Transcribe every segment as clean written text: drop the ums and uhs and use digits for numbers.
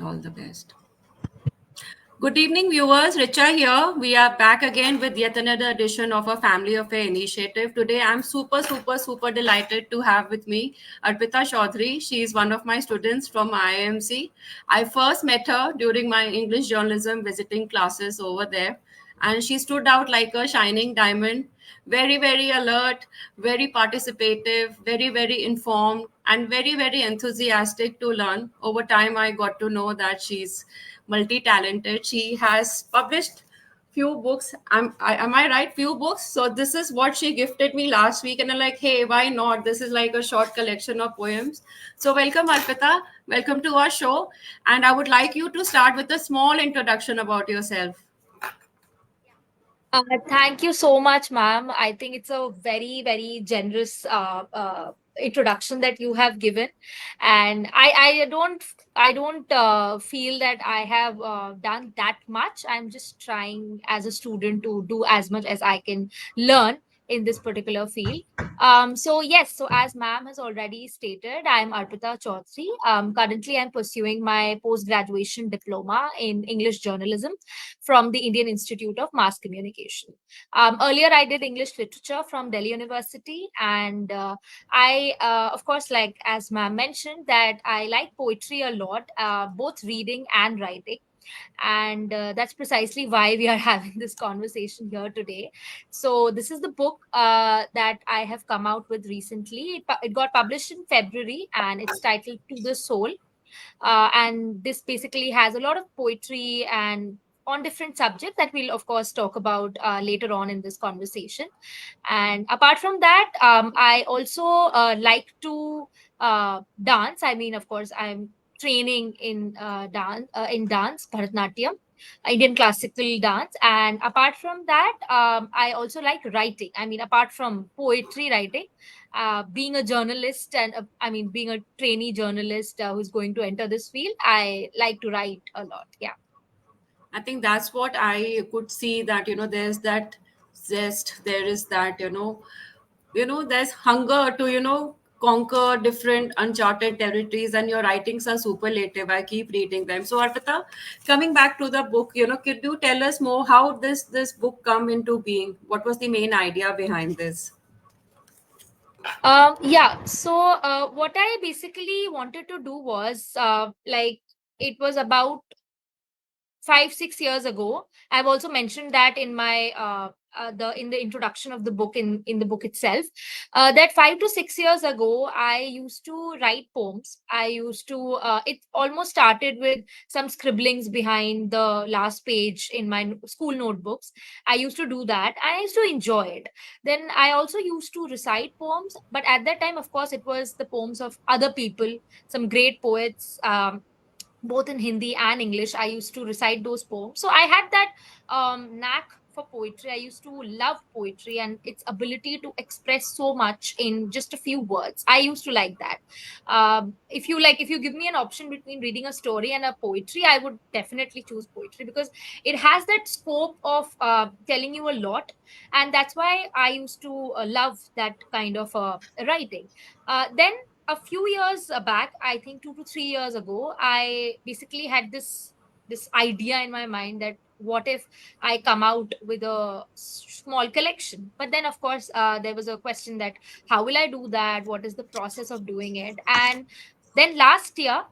All the best. Good evening, viewers. Richa here. We are back again with yet another edition of our Family Affair initiative. Today, I'm super delighted to have with me Arpita Chowdhury. She is one of my students from IIMC. I first met her during my English journalism visiting classes over there, and she stood out like a shining diamond. Very alert, very participative, very informed, and very enthusiastic to learn. Over time, I got to know that she's multi-talented. She has published few books. Am I right? Few books. So this is what she gifted me last week, and I'm like, hey, why not? This is like a short collection of poems. So welcome, Arpita. Welcome to our show, and I would like you to start with a small introduction about yourself. Thank you so much, ma'am. I think it's a very generous introduction that you have given, and I don't feel that I have done that much. I'm just trying as a student to do as much as I can learn in this particular field. So yes, so as ma'am has already stated, I'm Arpita Chaudhary. Currently, I'm pursuing my post graduation diploma in English journalism from the Indian Institute of Mass Communication. Earlier, I did English literature from Delhi University, and of course, like as ma'am mentioned, that I like poetry a lot, both reading and writing. And that's precisely why we are having this conversation here today. So, this is the book that I have come out with recently. It got published in February and it's titled To the Soul, and this basically has a lot of poetry and on different subjects that we'll of course talk about later on in this conversation. And apart from that, I also like to dance. I mean, of course, I'm training in dance, Bharatnatyam, Indian classical dance. And apart from that, I also like writing. I mean, apart from poetry writing, being a journalist and I mean, being a trainee journalist who's going to enter this field, I like to write a lot. Yeah. I think that's what I could see, that there's that zest, there is that there's hunger to conquer different uncharted territories, and your writings are superlative. I keep reading them. So Arpita, coming back to the book, could you tell us more how this book come into being? What was the main idea behind this? Yeah. So, what I basically wanted to do was like it was about 5 6 years ago. I've also mentioned that in my the in the introduction of the book, in the book itself, that 5 to 6 years ago I used to write poems. I used to it almost started with some scribblings behind the last page in my school notebooks. I used to do that. I used to enjoy it. Then I also used to recite poems, but at that time, of course, it was the poems of other people, some great poets, both in Hindi and English. I used to recite those poems. So I had that knack for poetry. I used to love poetry and its ability to express so much in just a few words. I used to like that. If you give me an option between reading a story and a poetry, I would definitely choose poetry because it has that scope of telling you a lot, and that's why I used to love that kind of writing. Then a few years back, I think 2 to 3 years ago, I basically had this idea in my mind that what if I come out with a small collection. But then of course there was a question that how will I do that, what is the process of doing it. And then last year,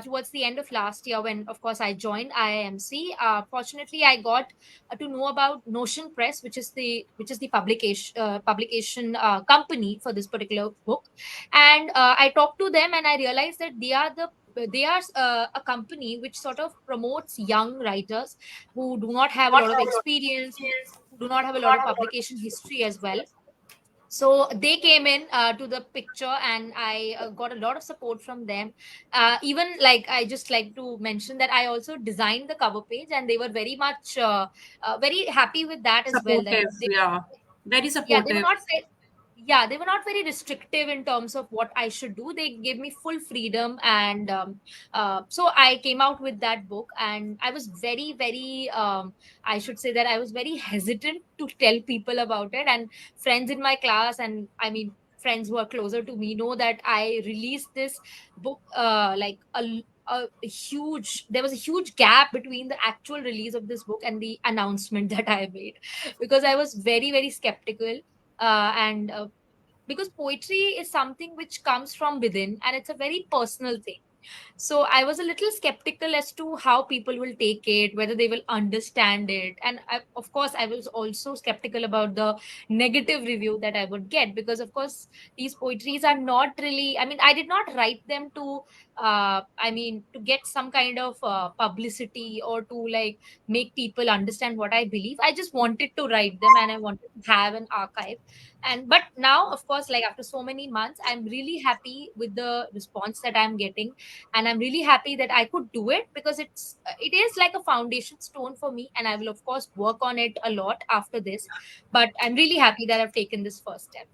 towards the end of last year, when of course I joined IIMC, fortunately I got to know about Notion Press, which is the publication company for this particular book. And I talked to them and I realized that they are a company which sort of promotes young writers who do not have a lot of experience, who do not have a lot of publication history as well. So they came in to the picture, and I got a lot of support from them. Even like I just like to mention that I also designed the cover page, and they were very much very happy with that as well. That Supportive, yeah, very yeah, they were supportive. not yeah, they were not very restrictive in terms of what I should do. They gave me full freedom, and so I came out with that book. And I was very I should say that I was very hesitant to tell people about it. And friends in my class, and I mean friends who are closer to me, know that I released this book there was a huge gap between the actual release of this book and the announcement that I made, because I was very, very skeptical. And Because poetry is something which comes from within, and it's a very personal thing. So I was a little skeptical as to how people will take it, whether they will understand it. And of course, I was also skeptical about the negative review that I would get, because, of course, these poetries are not really, I mean, I did not write them to, to get some kind of publicity, or to like make people understand what I believe. I just wanted to write them, and I wanted to have an archive. And but now, of course, like after so many months, I'm really happy with the response that I'm getting, and I'm really happy that I could do it, because it is like a foundation stone for me, and I will of course work on it a lot after this. But I'm really happy that I've taken this first step.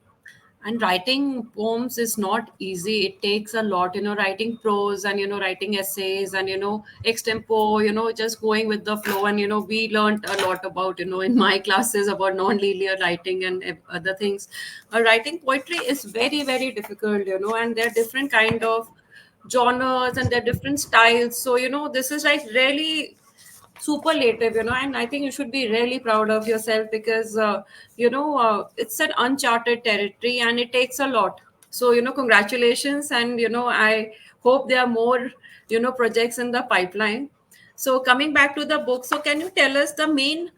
And writing poems is not easy. It takes a lot, writing prose, and writing essays, and extempo, just going with the flow. And we learned a lot about, in my classes, about non-linear writing and other things. Writing poetry is very, very difficult, and there are different kind of genres, and there are different styles. So this is like really superlative, and I think you should be really proud of yourself, because it's an uncharted territory, and it takes a lot. So congratulations, and I hope there are more projects in the pipeline. So coming back to the book, so can you tell us the main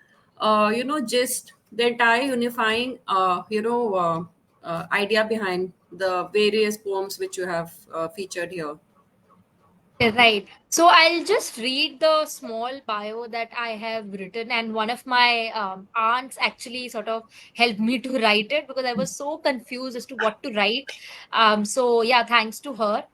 gist, the entire unifying idea behind the various poems which you have featured here? Right. So I'll just read the small bio that I have written, and one of my aunts actually sort of helped me to write it, because I was so confused as to what to write. So yeah, thanks to her.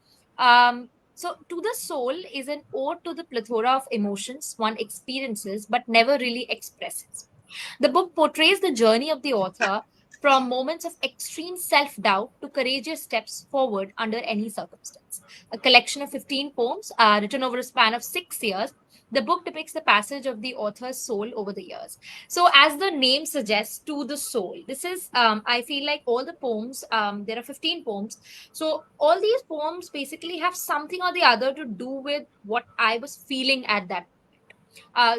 So To the Soul is an ode to the plethora of emotions one experiences but never really expresses. The book portrays the journey of the author from moments of extreme self doubt to courageous steps forward under any circumstance. A collection of 15 poems written over a span of 6 years. The book depicts the passage of the author's soul over the years. So, as the name suggests, to the soul, this is, I feel like all the poems, there are 15 poems. So, all these poems basically have something or the other to do with what I was feeling at that.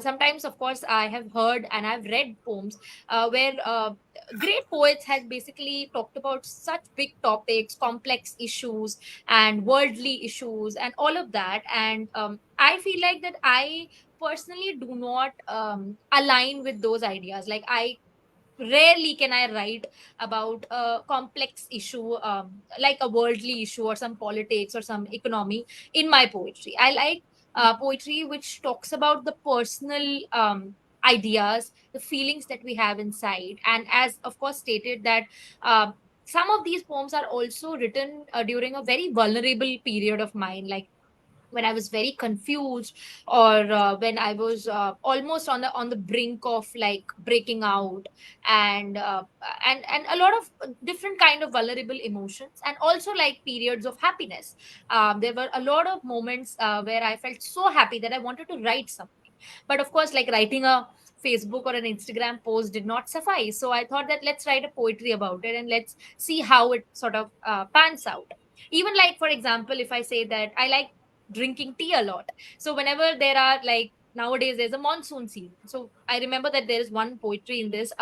Sometimes, of course, I have heard and I've read poems where great poets had basically talked about such big topics, complex issues, and worldly issues, and all of that. And I feel like that I personally do not align with those ideas. Like, I rarely can I write about a complex issue, like a worldly issue or some politics or some economy in my poetry. I like poetry which talks about the personal ideas, the feelings that we have inside. And as of course stated that some of these poems are also written during a very vulnerable period of mine, like when I was very confused, or when I was almost on the brink of like breaking out, and and a lot of different kind of vulnerable emotions, and also like periods of happiness. There were a lot of moments where I felt so happy that I wanted to write something, but of course, like writing a Facebook or an Instagram post did not suffice. So I thought that let's write a poetry about it, and let's see how it sort of pans out. Even like, for example, if I say that I like drinking tea a lot. So whenever there are like nowadays there's a monsoon season. So I remember that there is one poetry in this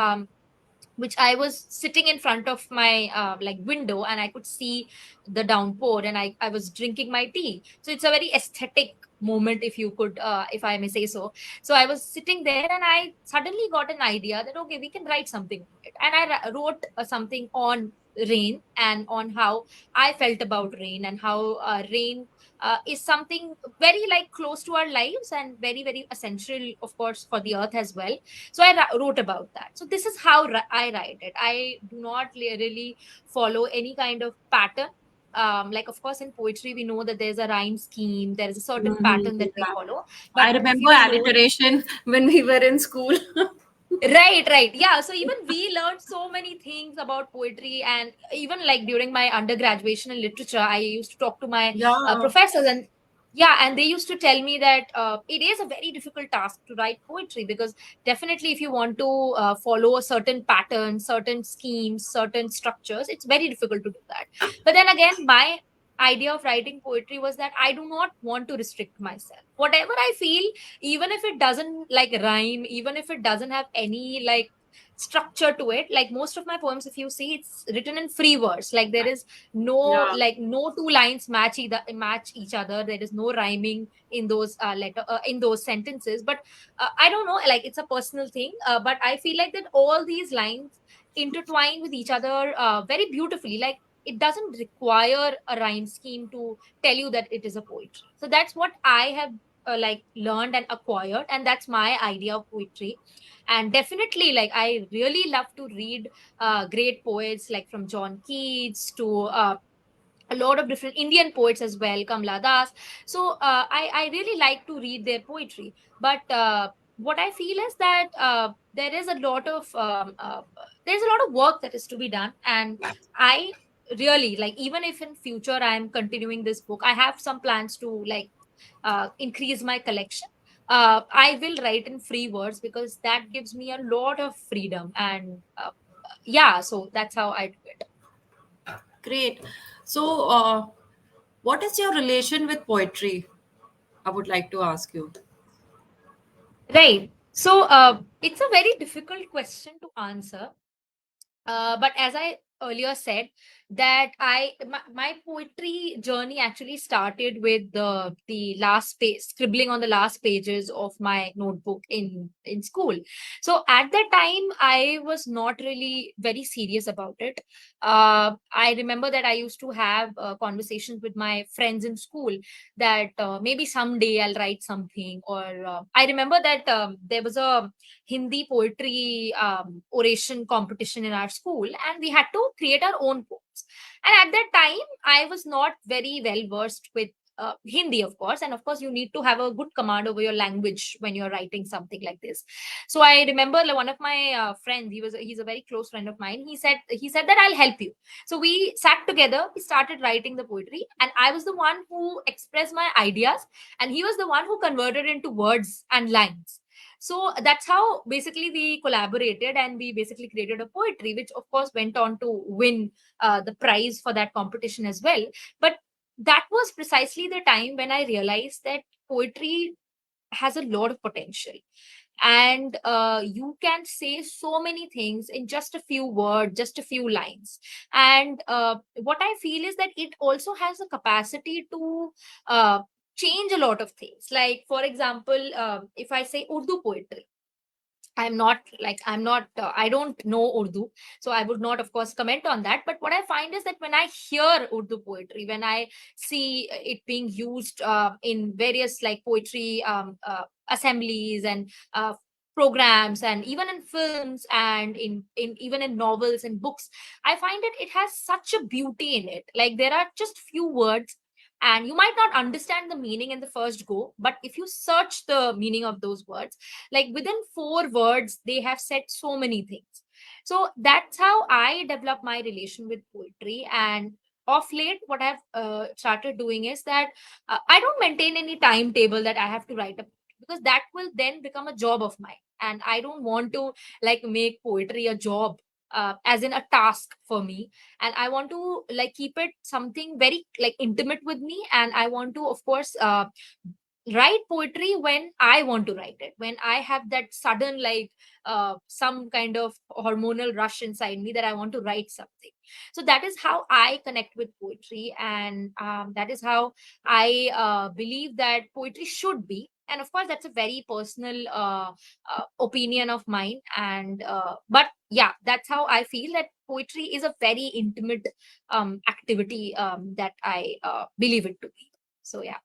which I was sitting in front of my like window, and I could see the downpour, and I was drinking my tea. So it's a very aesthetic moment, if you could, if I may say so. So I was sitting there, and I suddenly got an idea that okay, we can write something on it, and wrote something on rain, and on how I felt about rain, and how rain is something very like close to our lives, and very, very essential, of course, for the earth as well. So I wrote about that. So this is how I write it. I do not really follow any kind of pattern. Like, of course, in poetry we know that there's a rhyme scheme, there is a certain Mhm, pattern that we yeah. follow. But I if remember you know, alliteration when we were in school. right, right. Yeah. So even we learned so many things about poetry, and even like during my undergraduation in literature, I used to talk to my Yeah. professors, and yeah, and they used to tell me that it is a very difficult task to write poetry, because definitely if you want to follow a certain pattern, certain schemes, certain structures, it's very difficult to do that. But then again, my idea of writing poetry was that I do not want to restrict myself. Whatever I feel, even if it doesn't like rhyme, even if it doesn't have any like structure to it, like most of my poems, if you see, it's written in free verse. Like there is no Yeah. like no two lines match each other. There is no rhyming in those in those sentences. But I don't know, like it's a personal thing. But I feel like that all these lines intertwine with each other very beautifully. Like it doesn't require a rhyme scheme to tell you that it is a poetry. So that's what I have like learned and acquired, and that's my idea of poetry. And definitely, like I really love to read great poets, like from John Keats to a lot of different Indian poets as well, Kamla Das. So I really like to read their poetry. But what I feel is that there's a lot of work that is to be done, and I really like, even if in future I am continuing this book, I have some plans to like increase my collection. I will write in free words because that gives me a lot of freedom, and yeah, so that's how I do it. Great. So, what is your relation with poetry? I would like to ask you. Right. So it's a very difficult question to answer. But as I earlier said, that my poetry journey actually started with the last page, scribbling on the last pages of my notebook in school. So at that time, I was not really very serious about it. I remember that I used to have conversations with my friends in school that maybe someday I'll write something. Or I remember that there was a Hindi poetry oration competition in our school, and we had to create our own poems. And at that time, I was not very well versed with Hindi, of course, and of course, you need to have a good command over your language when you're writing something like this. So I remember like, one of my friends, he's a very close friend of mine. He said that I'll help you. So we sat together, we started writing the poetry, and I was the one who expressed my ideas, and he was the one who converted into words and lines. So that's how basically we collaborated, and we basically created a poetry, which of course went on to win the prize for that competition as well. But that was precisely the time when I realized that poetry has a lot of potential, and you can say so many things in just a few words, just a few lines. And what I feel is that it also has a capacity to uh, change a lot of things. Like for example, if I say Urdu poetry, I don't know Urdu, so I would not, of course, comment on that. But what I find is that when I hear Urdu poetry, when I see it being used in various like poetry assemblies and programs, and even in films, and in even in novels and books, I find that it has such a beauty in it. Like there are just few words, and you might not understand the meaning in the first go, but if you search the meaning of those words, like within 4 words they have said so many things. So that's how I develop my relation with poetry. And of late, what I've started doing is that I don't maintain any timetable that I have to write a, because that will then become a job of mine, and I don't want to like make poetry a job, as in a task for me. And I want to like keep it something very like intimate with me, and I want to, of course, write poetry when I want to write it, when I have that sudden like some kind of hormonal rush inside me that I want to write something. So that is how I connect with poetry, and that is how I believe that poetry should be. And of course, that's a very personal opinion of mine. And but yeah, that's how I feel that poetry is a very intimate activity that I believe it to be. So yeah.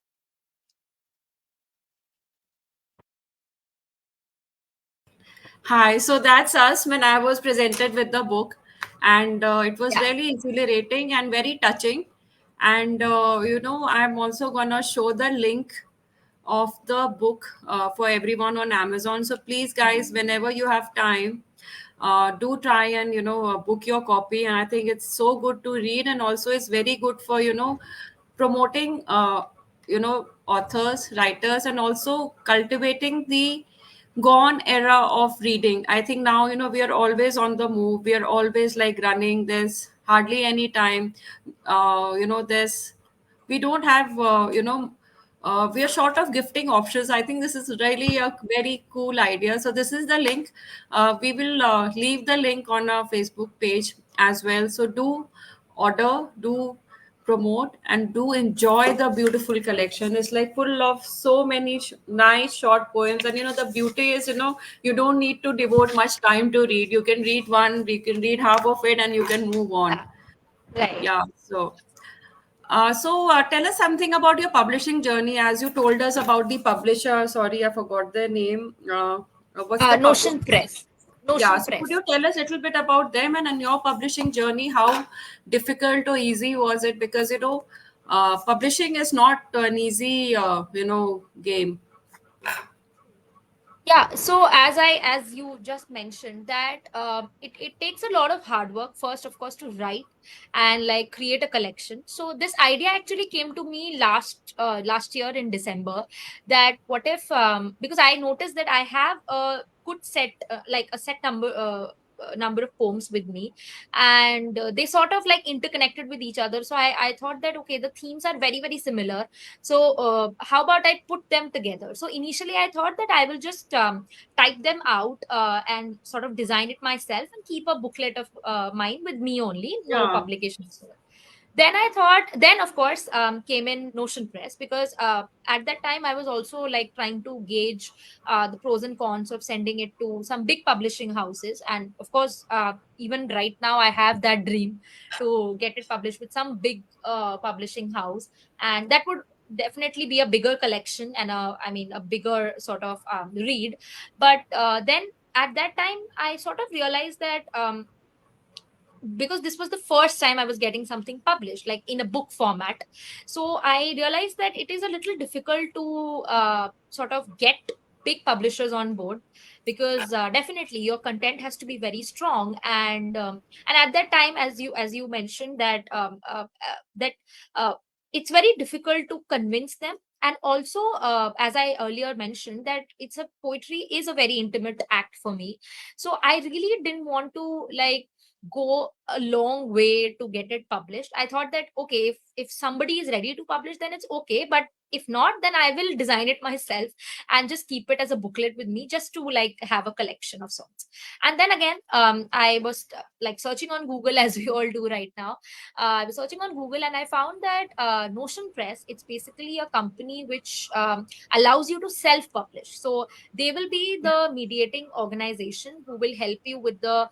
Hi, so that's us when I was presented with the book, and it was Yeah. really exhilarating and very touching. And I'm also gonna show the link of the book for everyone on Amazon. So please, guys, whenever you have time, do try and book your copy. And I think it's so good to read, and also it's very good for promoting authors, writers, and also cultivating the gone era of reading. I think now we are always on the move, we are always like running, there's hardly any time. There's we don't have we are short of gifting options. I think this is really a very cool idea. So this is the link. We will leave the link on our Facebook page as well. So do order, do promote, and do enjoy the beautiful collection. It's like full of so many nice short poems, and the beauty is, you don't need to devote much time to read. You can read one, you can read half of it, and you can move on. Yeah, right. Yeah. So tell us something about your publishing journey. As you told us about the publisher, sorry, I forgot their name. What's the Notion publisher? Press. Yeah, Notion so could Press. you tell us a little bit about them and your publishing journey? How difficult or easy was it? Because publishing is not an easy game. Yeah, so as you just mentioned that it takes a lot of hard work first, of course, to write and like create a collection. So this idea actually came to me last year in December, that what if because I noticed that I have a good set like a set number of poems with me, and they sort of like interconnected with each other. So I thought that okay, the themes are very very similar, so how about I put them together? So initially I thought that I will just type them out and sort of design it myself and keep a booklet of mine with me only, no Yeah, publication. Then I thought, then of course came in Notion Press, because at that time I was also like trying to gauge the pros and cons of sending it to some big publishing houses. And of course, even right now I have that dream to get it published with some big publishing house, and that would definitely be a bigger collection and I mean a bigger sort of read. But then at that time I sort of realized that because this was the first time I was getting something published, like in a book format. So I realized that it is a little difficult to sort of get big publishers on board, because definitely your content has to be very strong. And at that time, as you mentioned, that uh, it's very difficult to convince them. And also, as I earlier mentioned, that it's a poetry is a very intimate act for me. So I really didn't want to like go a long way to get it published. I thought that okay, if somebody is ready to publish, then it's okay, but if not, then I will design it myself and just keep it as a booklet with me, just to like have a collection of songs. And then again, I was like searching on Google as we all do right now. I was searching on Google and I found that Notion Press, it's basically a company which allows you to self publish. So they will be the mediating organization who will help you with the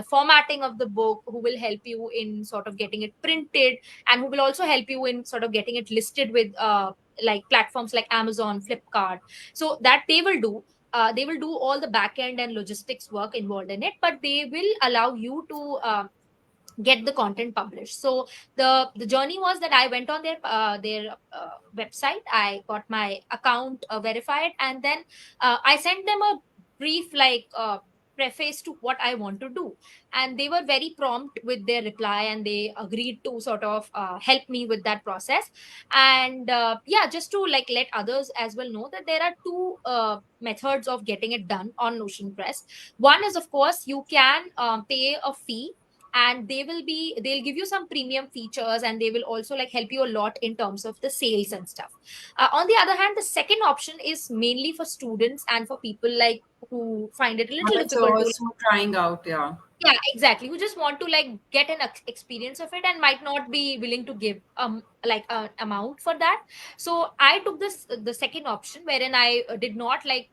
formatting of the book, who will help you in sort of getting it printed, and who will also help you in sort of getting it listed with like platforms like Amazon, Flipkart. So that they will do all the back end and logistics work involved in it, but they will allow you to get the content published. So the journey was that I went on their website, I got my account verified, and then I sent them a brief preface to what I want to do. And they were very prompt with their reply, and they agreed to sort of help me with that process. And yeah, just to like let others as well know that there are two methods of getting it done on Notion Press. One is, of course, you can pay a fee, and they'll give you some premium features, and they will also like help you a lot in terms of the sales and stuff. On the other hand, the second option is mainly for students and for people like who find it a little difficult to, amateurs who trying out. Yeah, yeah, exactly, who just want to like get an experience of it and might not be willing to give like an amount for that. So I took this the second option, wherein I did not like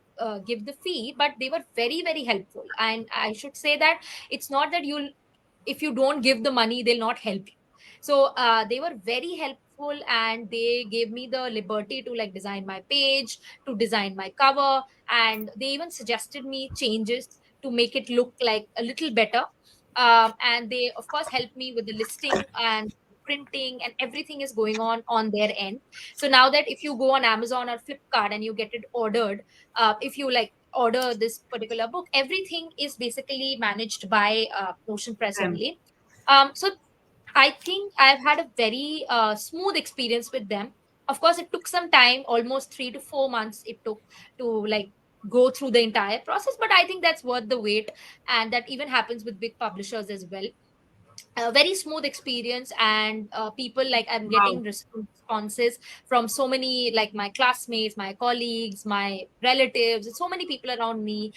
give the fee, but they were very very helpful. And I should say that it's not that you'll, if you don't give the money, they'll not help you. So they were very helpful, and they gave me the liberty to like design my page, to design my cover, and they even suggested me changes to make it look like a little better. And they of course helped me with the listing and printing, and everything is going on their end. So now that if you go on Amazon or Flipkart and you get it ordered, if you like order this particular book, everything is basically managed by Notion Press them. only. So I think I've had a very smooth experience with them. Of course, it took some time, almost 3 to 4 months it took to like go through the entire process, but I think that's worth the wait. And that even happens with big publishers as well. a very smooth experience, and people, like, I'm getting Wow. responses from so many, like my classmates, my colleagues, my relatives, so many people around me.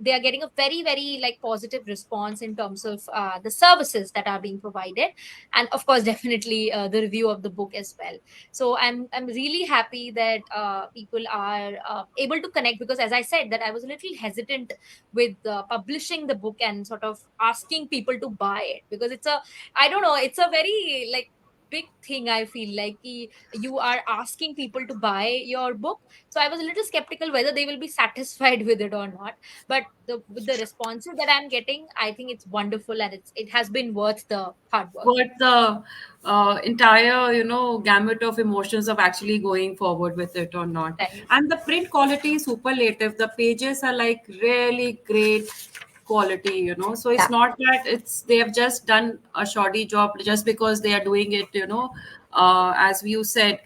They are getting a very, very like positive response in terms of the services that are being provided, and of course definitely the review of the book as well. So I'm really happy that people are able to connect, because as I said, that I was a little hesitant with publishing the book and sort of asking people to buy it, because it's a, I don't know, it's a very like big thing. I feel like you are asking people to buy your book, so I was a little skeptical whether they will be satisfied with it or not. But with the responses that I'm getting, I think it's wonderful, and it has been worth the hard work. What the entire, gamut of emotions of actually going forward with it or not. Right. And the print quality is superlative. The pages are like really great quality, so it's Yeah. not that it's they have just done a shoddy job just because they are doing it, as you said,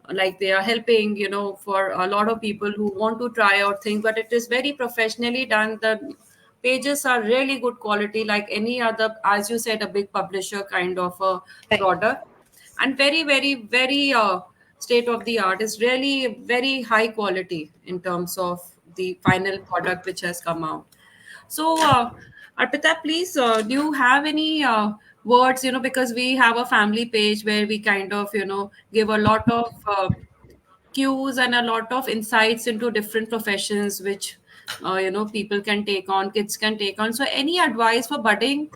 like they are helping, for a lot of people who want to try out things, but it is very professionally done. The pages are really good quality, like any other, as you said, a big publisher kind of a Right. product. And very, very, very state of the art. Is really very high quality in terms of the final product which has come out. So, Arpita, please, do you have any words, because we have a family page where we kind of, give a lot of cues and a lot of insights into different professions which, people can take on, kids can take on. So, any advice for budding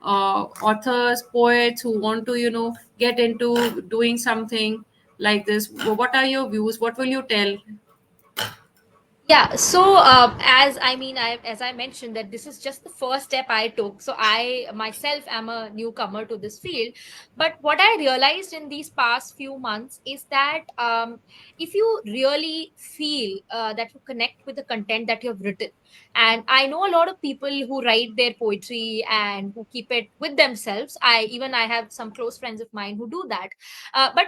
authors, poets who want to, get into doing something like this? What are your views? What will you tell? Yeah, so as I mean, as I mentioned, that this is just the first step I took. So I myself am a newcomer to this field, but what I realized in these past few months is that if you really feel that you connect with the content that you have written, and I know a lot of people who write their poetry and who keep it with themselves. I have some close friends of mine who do that, but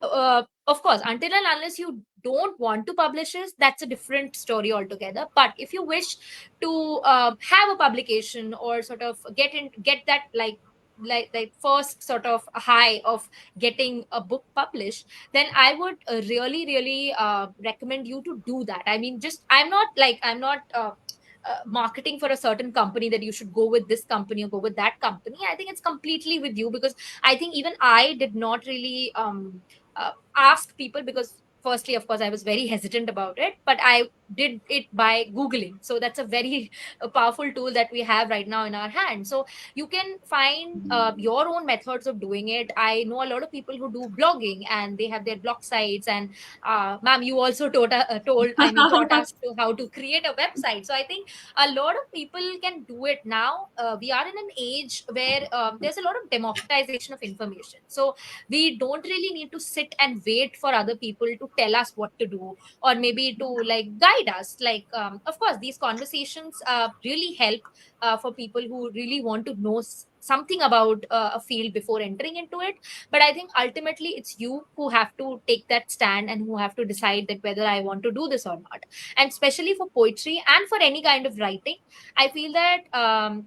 of course, until and unless you don't want to publish it, that's a different story altogether. But if you wish to have a publication, or sort of get that like first sort of high of getting a book published, then I would really, really recommend you to do that. I mean, just I'm not marketing for a certain company that you should go with this company or go with that company. I think it's completely with you, because I think even I did not really ask people, because firstly, of course, I was very hesitant about it, but I did it by googling. So that's a very powerful tool that we have right now in our hand. So you can find your own methods of doing it. I know a lot of people who do blogging, and they have their blog sites. And ma'am, you also taught us to how to create a website. So I think a lot of people can do it now. We are in an age where there's a lot of democratization of information. So we don't really need to sit and wait for other people to tell us what to do, or maybe to like guide us. Like of course, these conversations really help for people who really want to know something about a field before entering into it. But I think ultimately it's you who have to take that stand, and who have to decide that whether I want to do this or not. And especially for poetry and for any kind of writing, I feel that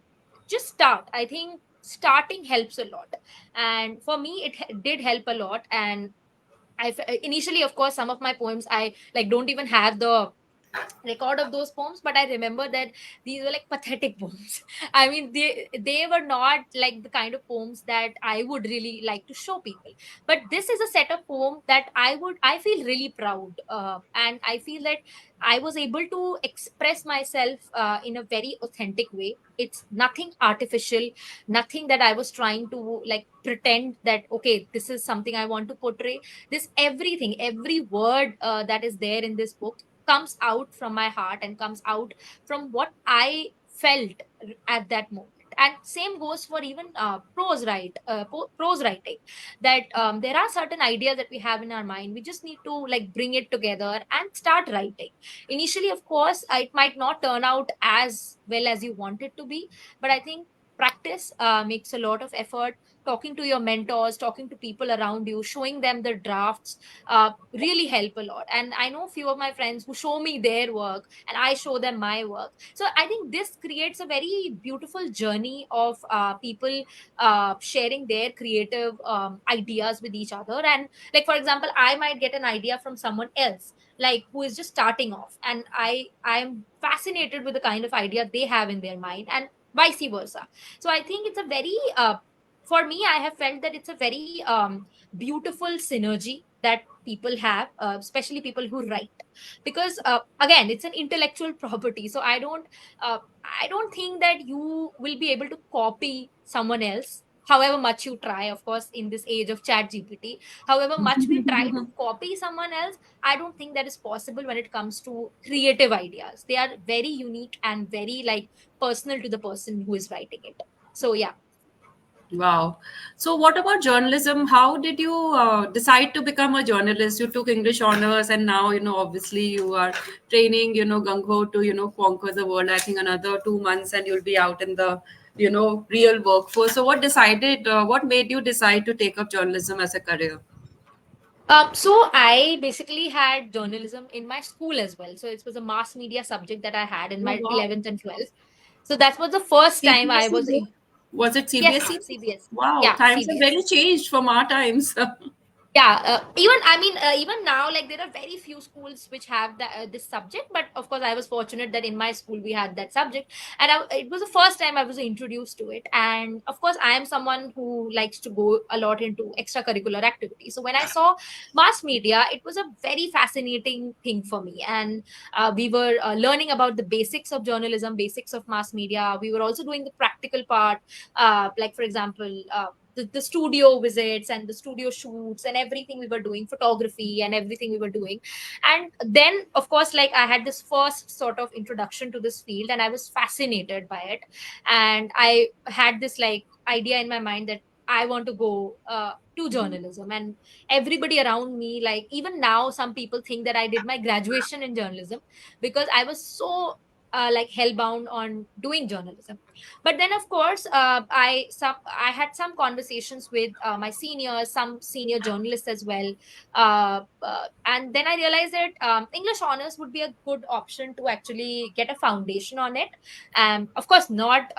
just start. I think starting helps a lot, and for me it did help a lot. And initially, of course, some of my poems I like don't even have the record of those poems, but I remember that these were like pathetic poems. I mean, they were not like the kind of poems that I would really like to show people. But this is a set of poems that I feel really proud, and I feel that I was able to express myself in a very authentic way. It's nothing artificial, nothing that I was trying to like pretend that okay, this is something I want to portray. This everything, every word that is there in this book comes out from my heart, and comes out from what I felt at that moment. And same goes for even prose writing. That there are certain ideas that we have in our mind. We just need to like bring it together and start writing. Initially, of course, it might not turn out as well as you want it to be, but I think practice makes a lot of effort. talking to your mentors, talking to people around you, showing them the drafts really help a lot. And I know few of my friends who show me their work and I show them my work. So I think this creates a very beautiful journey of people sharing their creative ideas with each other. And like for example, I might get an idea from someone else like who is just starting off, and I'm fascinated with the kind of idea they have in their mind, and vice versa. So I think it's a very for me, I have felt that it's a very beautiful synergy that people have, especially people who write, because again, it's an intellectual property. So uh, I don't think that you will be able to copy someone else, however much you try. Of course, in this age of chat GPT, however much we try to copy someone else, I don't think that is possible when it comes to creative ideas. They are very unique and very like personal to the person who is writing it. So yeah. Wow. So, what about journalism? How did you decide to become a journalist? You took English honors, and now, obviously, you are training, gung ho to, conquer the world. I think another 2 months, and you'll be out in the, real workforce. So, what made you decide to take up journalism as a career? So I basically had journalism in my school as well. So it was a mass media subject that I had in Oh, my wow. 11th and 12th. So that was the first time I CBSE was book? Was it yes, CBSE? CBS. Wow, Yeah, times have CBS. really changed from our times. Yeah, even I mean, even now, like there are very few schools which have this subject. But of course, I was fortunate that in my school we had that subject, and it was the first time I was introduced to it. And of course, I am someone who likes to go a lot into extracurricular activities. So when I saw mass media, it was a very fascinating thing for me. And we were learning about the basics of journalism, basics of mass media. We were also doing the practical part, like for example. The studio visits and the studio shoots and everything we were doing, photography and everything we were doing. And then of course, like I had this first sort of introduction to this field and I was fascinated by it. And I had this like idea in my mind that I want to go to journalism. And everybody around me, like even now some people think that I did my graduation in journalism because I was so like hellbound on doing journalism. But then of course, I had some conversations with my seniors, some senior journalists as well. And then I realized that English honors would be a good option to actually get a foundation on it. Of course not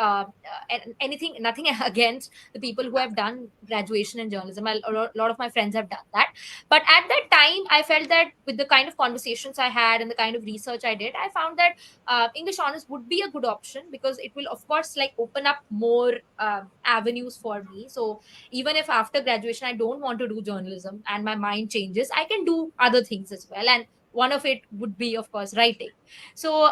anything, nothing against the people who have done graduation in journalism. A lot of my friends have done that. But at that time I felt that with the kind of conversations I had and the kind of research I did, I found that English honors would be a good option because it will, of course, like open up more avenues for me. So even if after graduation I don't want to do journalism and my mind changes, I can do other things as well. And one of it would be, of course, writing. So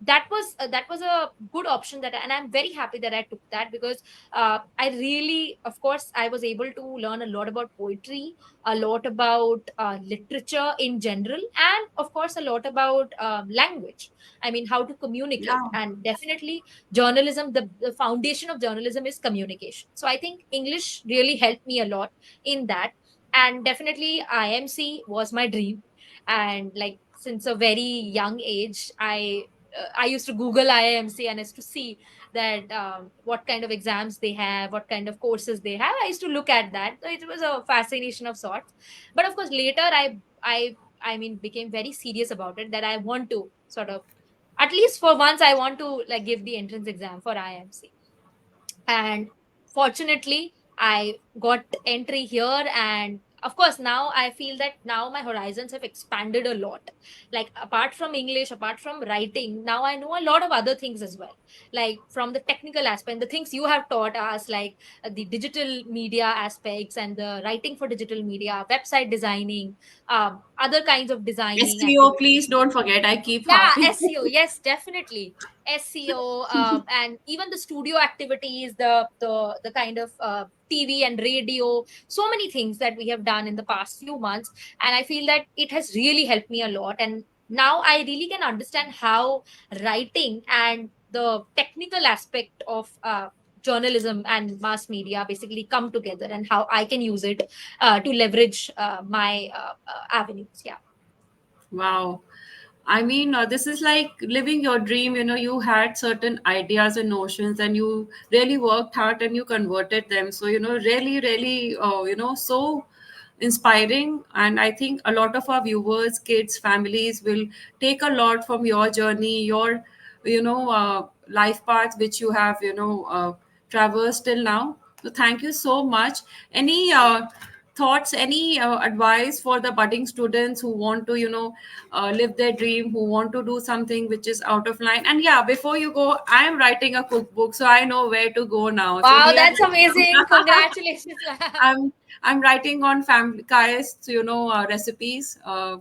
that was a good option and I'm very happy that I took that because I really, of course, I was able to learn a lot about poetry, a lot about literature in general, and of course a lot about language. I mean, how to communicate. Yeah. And definitely, journalism, the foundation of journalism is communication. So I think English really helped me a lot in that. And definitely, IMC was my dream. And like, since a very young age, I used to Google IIMC and used to see that what kind of exams they have, what kind of courses they have. I used to look at that. So it was a fascination of sorts. But of course, later I mean, became very serious about it that I want to sort of, at least for once, I want to like give the entrance exam for IMC. And fortunately, I got entry here. And of course, now I feel that now my horizons have expanded a lot. Like apart from English, apart from writing, now I know a lot of other things as well, like from the technical aspect, the things you have taught us, like the digital media aspects and the writing for digital media, website designing, other kinds of designing SEO, activities. please don't forget. I keep Yeah, harping. SEO. Yes, definitely. SEO, and even the studio activities, the kind of TV and radio, so many things that we have done in the past few months, and I feel that it has really helped me a lot. And now I really can understand how writing and the technical aspect of journalism and mass media basically come together, and how I can use it to leverage my avenues. Yeah. Wow. I mean, this is like living your dream. You know, you had certain ideas and notions, and you really worked hard and you converted them. So, you know, really, really, so inspiring. And I think a lot of our viewers, kids, families will take a lot from your journey, your, life path, which you have, traversed till now. So, thank you so much. Any thoughts, any advice for the budding students who want to, live their dream, who want to do something which is out of line? And yeah, before you go, I am writing a cookbook, so I know where to go now. So Wow, here that's amazing. Congratulations, ma'am. I'm I'm writing on family Kai's, recipes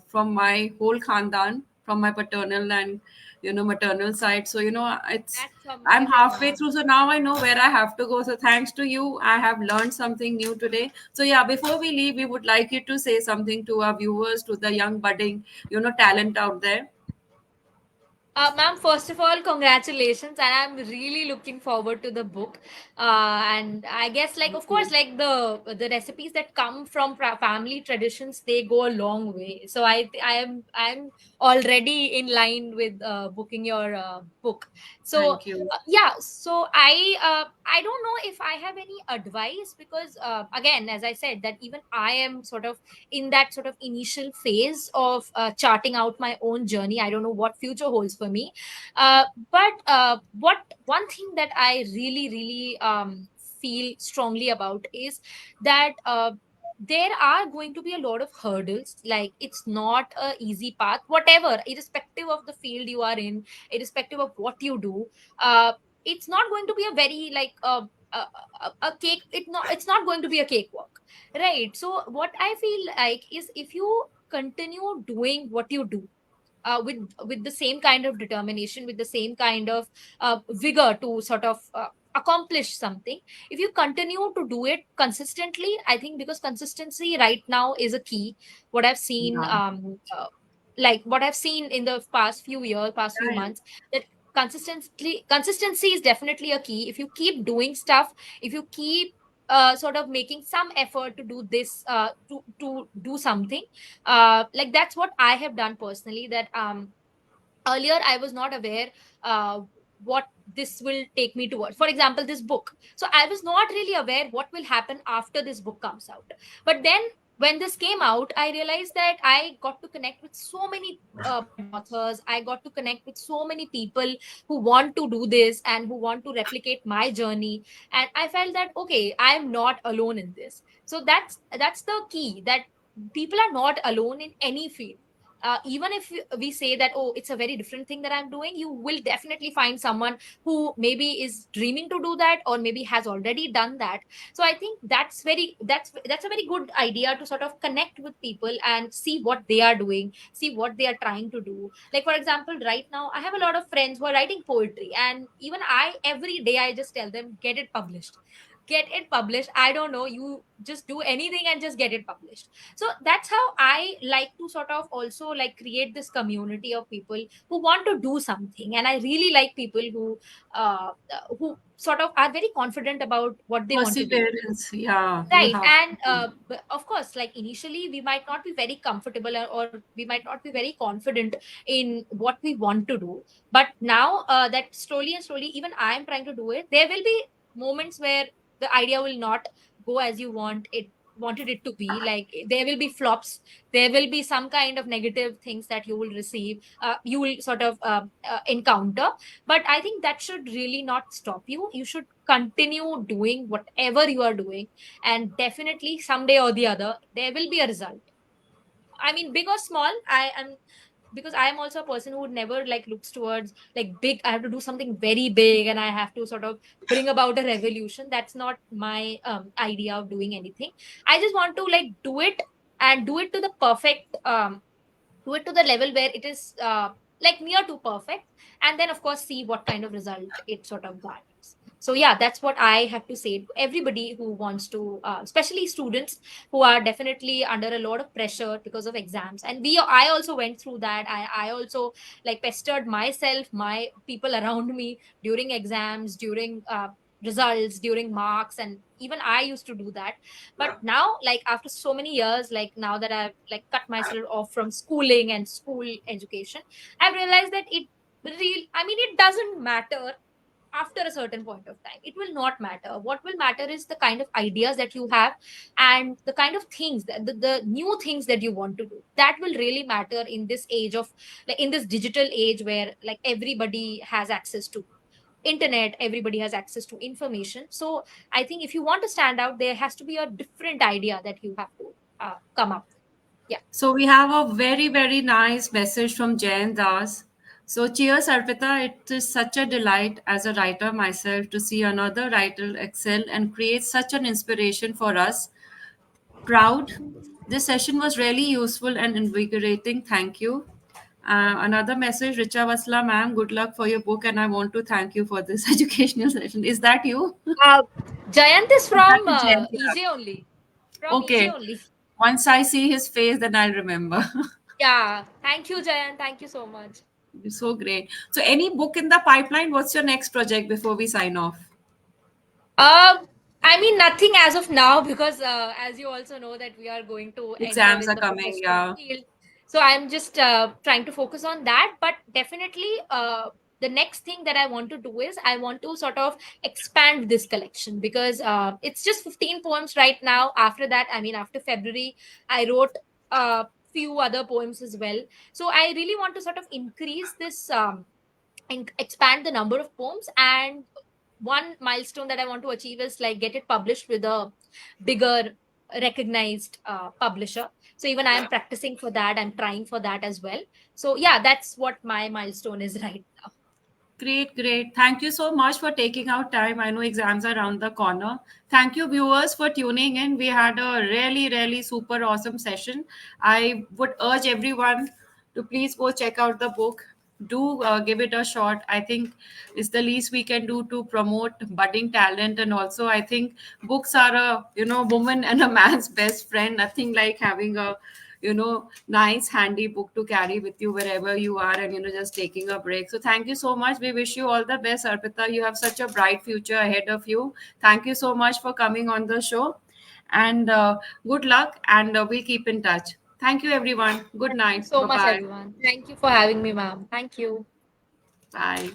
from my whole khandan, from my paternal and maternal side. So it's That's I'm amazing, halfway ma'am. through, so now I know where I have to go. So thanks to you, I have learned something new today. So yeah, before we leave, we would like you to say something to our viewers, to the young budding talent out there. Ma'am, first of all, congratulations, and I'm really looking forward to the book. And I guess, like, Thank of course, you. like the recipes that come from family traditions, they go a long way. So I'm already in line with booking your book. So Thank you. yeah, so I don't know if I have any advice, because again, as I said, that even I am sort of in that sort of initial phase of charting out my own journey. I don't know what future holds for me. uh, but what one thing that I really feel strongly about is that there are going to be a lot of hurdles. Like, it's not a easy path, whatever, irrespective of the field you are in, irrespective of what you do. It's not going to be a very like a cake. It's not going to be a cakewalk, right? So what I feel like is, if you continue doing what you do with the same kind of determination, with the same kind of vigor to sort of accomplish something, if you continue to do it consistently, I think, because consistency right now is a key. What I've seen, Yeah. like what I've seen in the past few years, past few Yeah, yeah. months, that consistency is definitely a key. If you keep doing stuff, if you keep sort of making some effort to do this, to do something, like that's what I have done personally. That earlier I was not aware uh, what this will take me towards. For example, this book, so I was not really aware what will happen after this book comes out. But then when this came out, I realized that I got to connect with so many budding authors. I got to connect with so many people who want to do this and who want to replicate my journey. And I felt that, okay, I am not alone in this. So that's the key, that people are not alone in any field. Even if we say that, oh, it's a very different thing that I'm doing, you will definitely find someone who maybe is dreaming to do that, or maybe has already done that. So I think that's a very good idea, to sort of connect with people and see what they are doing, see what they are trying to do. Like, for example, right now I have a lot of friends who are writing poetry, and even I, every day I just tell them, get it published, get it published. I don't know, you just do anything and just get it published. So that's how I like to sort of also like create this community of people who want to do something. And I really like people who sort of are very confident about what they want to do. Perseverance. Yeah, you Right. have And to. of course, like initially, we might not be very comfortable, or we might not be very confident in what we want to do. But now that slowly and slowly, even I am trying to do it, there will be moments where the idea will not go as you wanted it to be. Like, there will be flops, there will be some kind of negative things that you will receive, you will sort of encounter. But I think that should really not stop you. You should continue doing whatever you are doing, and definitely someday or the other there will be a result. I mean, big or small, I am, because I am also a person who would never like looks towards like big, I have to do something very big and I have to sort of bring about a revolution. That's not my idea of doing anything. I just want to like do it, and do it to the perfect do it to the level where it is like near to perfect, and then of course see what kind of result it sort of garners. So yeah, that's what I have to say to everybody who wants to, especially students who are definitely under a lot of pressure because of exams. And I also went through that. I also like pestered myself, my people around me during exams, during results during marks, and even I used to do that. But now, like after so many years, like now that I've like cut myself off from schooling and school education, I've realized that it doesn't matter. After a certain point of time, it will not matter. What will matter is the kind of ideas that you have, and the kind of things that the new things that you want to do. That will really matter in this age of, like in this digital age where like everybody has access to internet, everybody has access to information. So I think if you want to stand out, there has to be a different idea that you have to come up with. Yeah. So we have a very, very nice message from Jayan Das. So cheers, Arpita. It is such a delight as a writer myself to see another writer excel and create such an inspiration for us. Proud. This session was really useful and invigorating. Thank you. Another message, Richa Vasla, ma'am, good luck for your book, and I want to thank you for this educational session. Is that you? uh, Jayant is That from is Jayan. EJ only, from EJ Okay. only. Once I see his face, then I'll remember. Yeah, thank you, Jayant, thank you so much. So great. So, any book in the pipeline? What's your next project before we sign off? Um, I mean, nothing as of now because, as you also know, that we are going to enter Exams in are the coming. professional Yeah. field. So I'm just trying to focus on that. But definitely, the next thing that I want to do is I want to sort of expand this collection because it's just 15 poems right now. After that, I mean, after February, I wrote a few other poems as well. So I really want to sort of increase this. Expand the number of poems, and one milestone that I want to achieve is like get it published with a bigger recognized publisher. So even I am practicing for that, I'm trying for that as well. So yeah, that's what my milestone is right now. Great, great. Thank you so much for taking out time. I know exams are around the corner. Thank you, viewers, for tuning in. We had a really, really super awesome session. I would urge everyone to please go check out the book. Do give it a shot. I think it's the least we can do to promote budding talent, and also I think books are a woman and a man's best friend. Nothing like having a nice handy book to carry with you wherever you are, and just taking a break. So thank you so much. We wish you all the best, Arpita. You have such a bright future ahead of you. Thank you so much for coming on the show, and good luck, and we'll keep in touch. Thank you, everyone. Good Thank you night. so Bye much, bye. everyone. Thank you for having me, ma'am. Thank you. Bye.